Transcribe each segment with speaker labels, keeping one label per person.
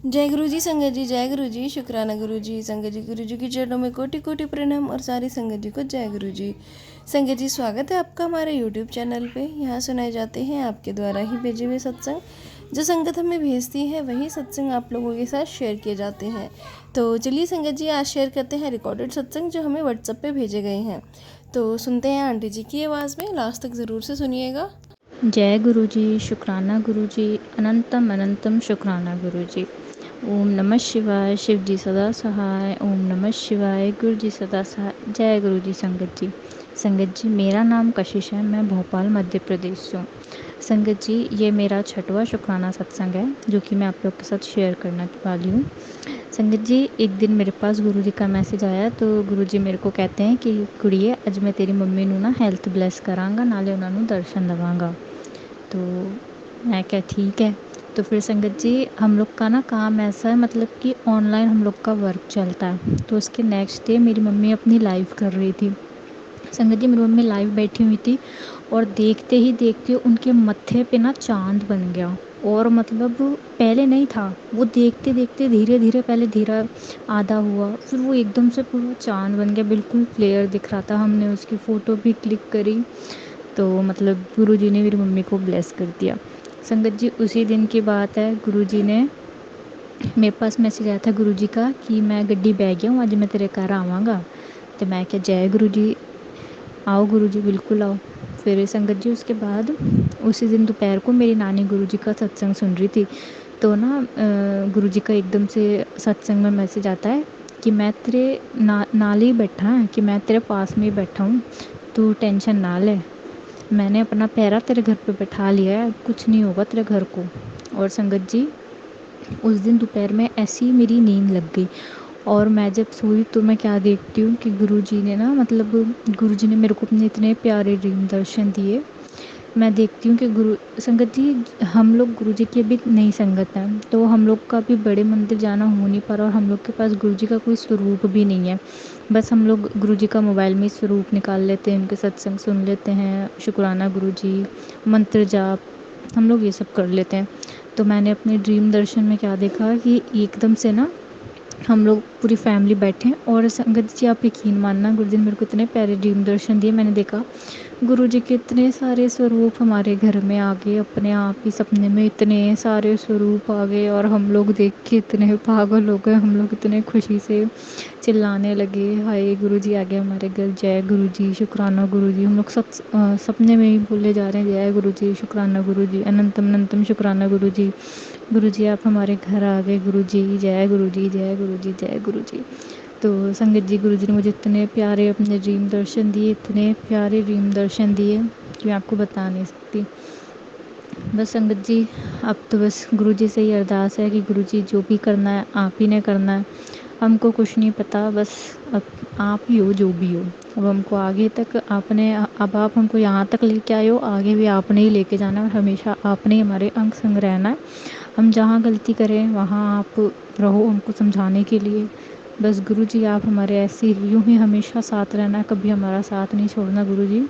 Speaker 1: जय गुरु जी संगत जी, जय गुरु जी, शुक्राना गुरु जी। संगत जी, गुरु जी के चरणों में कोटि कोटि प्रणाम और सारी संगत जी को जय गुरु जी। संगत जी, स्वागत है आपका हमारे यूट्यूब चैनल पे। यहाँ सुनाए जाते हैं आपके द्वारा ही भेजे हुए सत्संग। जो संगत हमें भेजती है वही सत्संग आप लोगों के साथ शेयर किए जाते हैं। तो चलिए संगत जी, आज शेयर करते हैं रिकॉर्डेड सत्संग जो हमें व्हाट्सएप पे भेजे गए हैं। तो सुनते हैं आंटी जी की आवाज़ में, लास्ट तक ज़रूर से सुनिएगा।
Speaker 2: जय गुरु जी, शुक्राना गुरु जी, अनंतम अनंतम शुक्राना गुरु जी। ओम नमः शिवाय, शिव जी सदा सहाय। ओम नमः शिवाय, गुरु जी सदा सहाय। जय गुरु जी संगत जी। संगत जी, मेरा नाम कशिश है, मैं भोपाल मध्य प्रदेश से हूँ। संगत जी, ये मेरा 6वां शुक्राना सत्संग है जो कि मैं आप लोग के साथ शेयर करने वाली हूँ। संगत जी, एक दिन मेरे पास गुरु जी का मैसेज आया तो गुरु जी मेरे को कहते हैं कि कुड़िए, अज मैं तेरी मम्मी नू ना हैल्थ ब्लैस करांगा, नाले उन्होंने दर्शन दवांगा। तो मैं क्या ठीक है। तो फिर संगत जी, हम लोग का ना काम ऐसा है, मतलब कि ऑनलाइन हम लोग का वर्क चलता है। तो उसके नेक्स्ट डे मेरी मम्मी अपनी लाइव कर रही थी। संगत जी, मेरी मम्मी लाइव बैठी हुई थी और देखते ही देखते उनके मत्थे पे ना चांद बन गया। और मतलब पहले नहीं था, वो देखते देखते धीरे धीरे पहले धीरा आधा हुआ, फिर वो एकदम से पूरा चांद बन गया, बिल्कुल क्लियर दिख रहा था। हमने उसकी फ़ोटो भी क्लिक करी। तो मतलब गुरुजी ने मेरी मम्मी को ब्लेस कर दिया। संगत जी, उसी दिन की बात है, गुरुजी ने मेरे पास मैसेज आया था गुरुजी का कि मैं गड्डी बह गया हूँ, आज मैं तेरे घर आवांगा। तो मैं क्या, जय गुरुजी, आओ गुरुजी, बिल्कुल आओ। फिर संगत जी, उसके बाद उसी दिन दोपहर को मेरी नानी गुरुजी का सत्संग सुन रही थी। तो ना गुरुजी का एकदम से सत्संग में मैसेज आता है कि मैं तेरे नाल ही बैठा है, कि मैं तेरे पास में ही बैठा हूँ, तू टेंशन ना ले। मैंने अपना पैरा तेरे घर पे बैठा लिया है, कुछ नहीं होगा तेरे घर को। और संगत जी, उस दिन दोपहर में ऐसी ही मेरी नींद लग गई। और मैं जब सोई तो मैं क्या देखती हूँ कि गुरुजी ने ना, मतलब गुरुजी ने मेरे को अपने इतने प्यारे ड्रीम दर्शन दिए। मैं देखती हूँ कि गुरु संगत जी, हम लोग गुरुजी की अभी नई संगत हैं, तो हम लोग का भी बड़े मंदिर जाना हो नहीं पा रहा और हम लोग के पास गुरुजी का कोई स्वरूप भी नहीं है। बस हम लोग गुरुजी का मोबाइल में स्वरूप निकाल लेते हैं, उनके सत्संग सुन लेते हैं, शुक्राना गुरुजी, मंत्र जाप, हम लोग ये सब कर लेते हैं। तो मैंने अपने ड्रीम दर्शन में क्या देखा कि एकदम से ना हम लोग पूरी फैमिली बैठे हैं। और संगत जी, आप यकीन मानना, गुरुजी ने मेरे को इतने प्यारे ड्रीम दर्शन दिए। मैंने देखा गुरुजी के इतने सारे स्वरूप हमारे घर में आ गए, अपने आप ही सपने में इतने सारे स्वरूप आ गए और हम लोग देख के इतने पागल हो गए। हम लोग इतने खुशी से चिल्लाने लगे, हाय गुरुजी आ गए हमारे घर, जय गुरुजी, शुक्राना गुरुजी। हम लोग सपने में ही बोले जा रहे हैं, जय गुरुजी, शुक्राना गुरुजी, अनंतम अनंतम शुक्राना गुरुजी। गुरुजी आप हमारे घर आ गए, गुरुजी, जय गुरुजी, जय गुरुजी, जय गुरुजी। तो संगत जी, गुरुजी ने मुझे इतने प्यारे अपने ड्रीम दर्शन दिए, इतने प्यारे ड्रीम दर्शन दिए कि मैं आपको बता नहीं सकती। बस संगत जी, अब तो बस गुरुजी से ही अरदास है कि गुरुजी जो भी करना है आप ही ने करना है, हमको कुछ नहीं पता, बस अब आप ही हो जो भी हो। अब हमको आगे तक आपने, अब आप हमको यहाँ तक लेके आए हो, आगे भी आपने ही लेके जाना है और हमेशा आपने ही हमारे अंग संग रहना है। हम जहाँ गलती करें वहाँ आप रहो हमको समझाने के लिए। बस गुरुजी, आप हमारे ऐसे यूँ ही हमेशा साथ रहना, कभी हमारा साथ नहीं छोड़ना गुरुजी।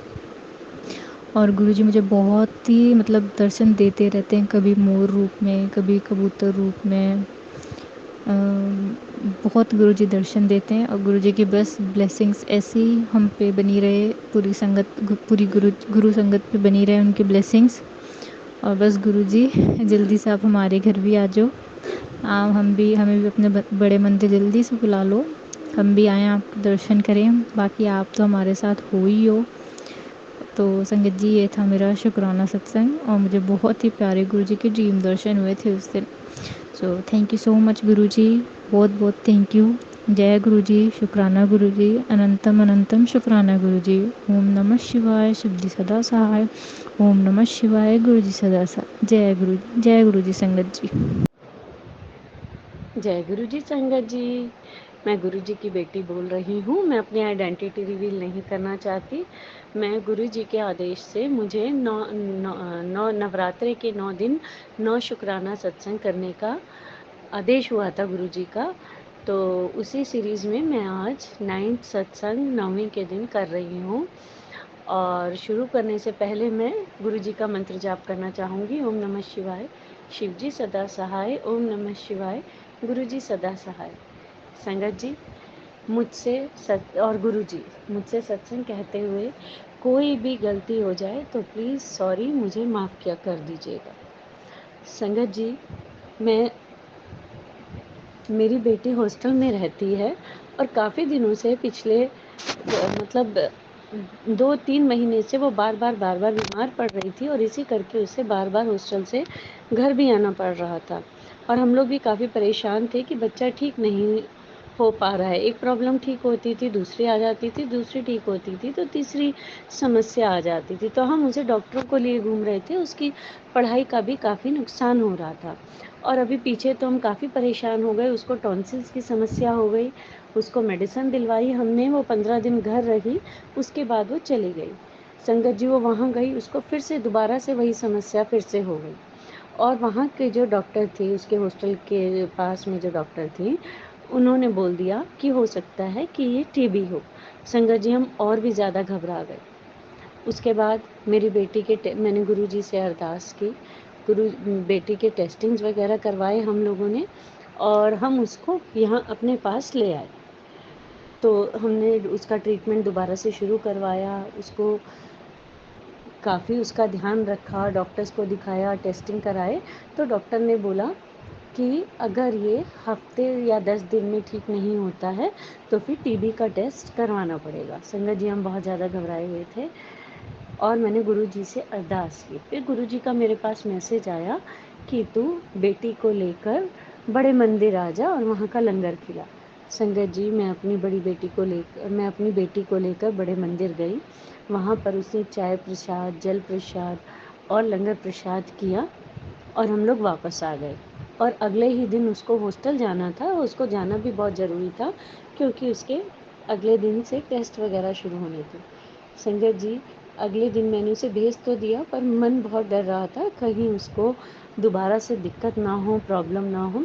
Speaker 2: और गुरुजी मुझे बहुत ही मतलब दर्शन देते रहते हैं, कभी मोर रूप में, कभी कबूतर रूप में। बहुत गुरुजी दर्शन देते हैं और गुरुजी की बस ब्लेसिंग्स ऐसी ही हम पे बनी रहे, पूरी संगत, पूरी गुरु संगत पे बनी रहे उनकी ब्लेसिंग्स। और बस गुरुजी, जल्दी से आप हमारे घर भी आ जाओ। हमें भी अपने बड़े मंदिर जल्दी से बुला लो, हम भी आएँ आपके दर्शन करें। बाकी आप तो हमारे साथ हो ही हो। तो संगत जी, ये था मेरा शुक्राना सत्संग और मुझे बहुत ही प्यारे गुरुजी के ड्रीम दर्शन हुए थे उस दिन। So thank you so much Guruji, बहुत बहुत थैंक यू। जय गुरुजी, शुक्राना गुरुजी, अनंतम अनंतम शुक्राना गुरुजी। ओम नमः शिवाय, शिव जी सदा सहाय। ओम नमः शिवाय, गुरुजी सदा सहाय। जय गुरुजी संगत जी।
Speaker 3: जय गुरु जी संगत जी। मैं गुरु जी की बेटी बोल रही हूँ। मैं अपनी आइडेंटिटी रिवील नहीं करना चाहती। मैं गुरु जी के आदेश से मुझे नौ नवरात्रे के 9 दिन 9 शुक्राना सत्संग करने का आदेश हुआ था गुरु जी का। तो उसी सीरीज़ में मैं आज 9th सत्संग 9वीं के दिन कर रही हूँ। और शुरू करने से पहले मैं गुरु जी का मंत्र जाप करना चाहूँगी। ओम नमः शिवाय, शिव जी सदा सहाय। ओम नमः शिवाय, गुरुजी सदा सहाय। संगत जी, गुरुजी मुझसे सत्संग कहते हुए कोई भी गलती हो जाए तो प्लीज़ सॉरी मुझे माफ़ किया कर दीजिएगा। संगत जी, मेरी बेटी हॉस्टल में रहती है और काफ़ी दिनों से पिछले मतलब 2-3 महीने से वो बार-बार बीमार पड़ रही थी और इसी करके उसे बार-बार हॉस्टल से घर भी आना पड़ रहा था और हम लोग भी काफ़ी परेशान थे कि बच्चा ठीक नहीं हो पा रहा है। एक प्रॉब्लम ठीक होती थी, दूसरी आ जाती थी, दूसरी ठीक होती थी, तो तीसरी समस्या आ जाती थी। तो हम उसे डॉक्टरों को लिए घूम रहे थे, उसकी पढ़ाई का भी काफ़ी नुकसान हो रहा था। और अभी पीछे तो हम काफ़ी परेशान हो गए, उसको टॉन्सिल्स की समस्या हो गई, उसको मेडिसिन दिलवाई हमने, वो 15 दिन घर रही, उसके बाद वो चली गई। संगत जी, वो वहाँ गई, उसको फिर से दोबारा से वही समस्या फिर से हो गई और वहाँ के जो डॉक्टर थे, उसके हॉस्टल के पास में जो डॉक्टर थी, उन्होंने बोल दिया कि हो सकता है कि ये टीबी हो। संगत जी, हम और भी ज़्यादा घबरा गए। उसके बाद मेरी बेटी के मैंने गुरुजी से अरदास की, बेटी के टेस्टिंग्स वगैरह करवाए हम लोगों ने और हम उसको यहाँ अपने पास ले आए। तो हमने उसका ट्रीटमेंट दोबारा से शुरू करवाया, उसको काफ़ी उसका ध्यान रखा, डॉक्टर्स को दिखाया, टेस्टिंग कराए, तो डॉक्टर ने बोला कि अगर ये हफ्ते या 10 दिन में ठीक नहीं होता है तो फिर टीबी का टेस्ट करवाना पड़ेगा। संगत जी, हम बहुत ज़्यादा घबराए हुए थे और मैंने गुरुजी से अरदास की। फिर गुरुजी का मेरे पास मैसेज आया कि तू बेटी को लेकर बड़े मंदिर आ जा और वहाँ का लंगर खिला। संगत जी, मैं अपनी बेटी को लेकर बड़े मंदिर गई। वहाँ पर उसने चाय प्रसाद, जल प्रसाद और लंगर प्रसाद किया और हम लोग वापस आ गए। और अगले ही दिन उसको हॉस्टल जाना था, उसको जाना भी बहुत ज़रूरी था क्योंकि उसके अगले दिन से टेस्ट वगैरह शुरू होने थे। संगत जी, अगले दिन मैंने उसे भेज तो दिया पर मन बहुत डर रहा था कहीं उसको दोबारा से दिक्कत ना हो, प्रॉब्लम ना हो।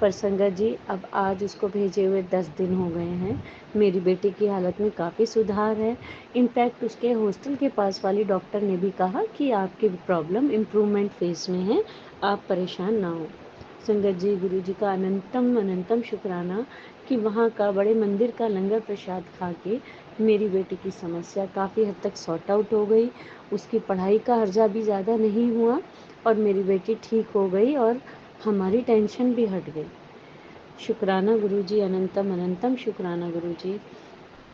Speaker 3: पर संगत जी, अब आज उसको भेजे हुए 10 दिन हो गए हैं। मेरी बेटी की हालत में काफ़ी सुधार है। इनफैक्ट उसके हॉस्टल के पास वाली डॉक्टर ने भी कहा कि आपकी प्रॉब्लम इम्प्रूवमेंट फेज़ में है, आप परेशान ना हो। संगत जी, गुरुजी का अनंतम शुक्राना कि वहाँ का बड़े मंदिर का लंगर प्रसाद खा के मेरी बेटी की समस्या काफ़ी हद तक सॉर्ट आउट हो गई, उसकी पढ़ाई का हर्जा भी ज़्यादा नहीं हुआ और मेरी बेटी ठीक हो गई और हमारी टेंशन भी हट गई। शुक्राना गुरुजी, अनंतम शुक्राना गुरुजी।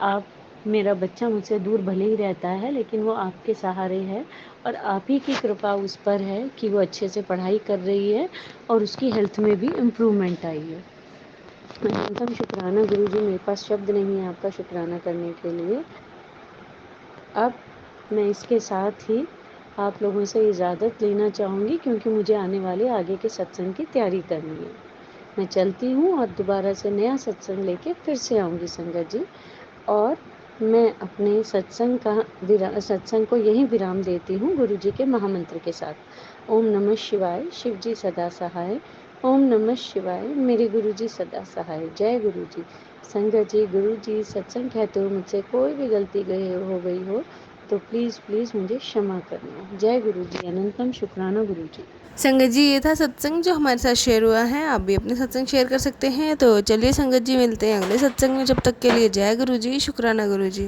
Speaker 3: आप मेरा बच्चा मुझसे दूर भले ही रहता है लेकिन वो आपके सहारे है और आप ही की कृपा उस पर है कि वो अच्छे से पढ़ाई कर रही है और उसकी हेल्थ में भी इम्प्रूवमेंट आई है। अनंतम शुक्राना गुरुजी, मेरे पास शब्द नहीं है आपका शुक्राना करने के लिए। अब मैं इसके साथ ही आप लोगों से इजाज़त लेना चाहूँगी क्योंकि मुझे आने वाले आगे के सत्संग की तैयारी करनी है। मैं चलती हूँ और दोबारा से नया सत्संग लेके फिर से आऊँगी संगत जी। और मैं अपने सत्संग को यहीं विराम देती हूँ गुरुजी के महामंत्र के साथ। ओम नमः शिवाय, शिव जी सदा सहाय। ओम नमः शिवाय, मेरे गुरुजी सदा सहाय। जय गुरुजी। संगत जी, गुरुजी सत्संग कहते हुए मुझसे कोई भी गलती हो गई हो तो प्लीज़ मुझे क्षमा करना। जय गुरुजी, अनंतम शुक्राना गुरुजी।
Speaker 1: संगत जी, ये था सत्संग जो हमारे साथ शेयर हुआ है। आप भी अपने सत्संग शेयर कर सकते हैं। तो चलिए संगत जी, मिलते हैं अगले सत्संग में। जब तक के लिए जय गुरु जी, शुक्राना गुरु जी।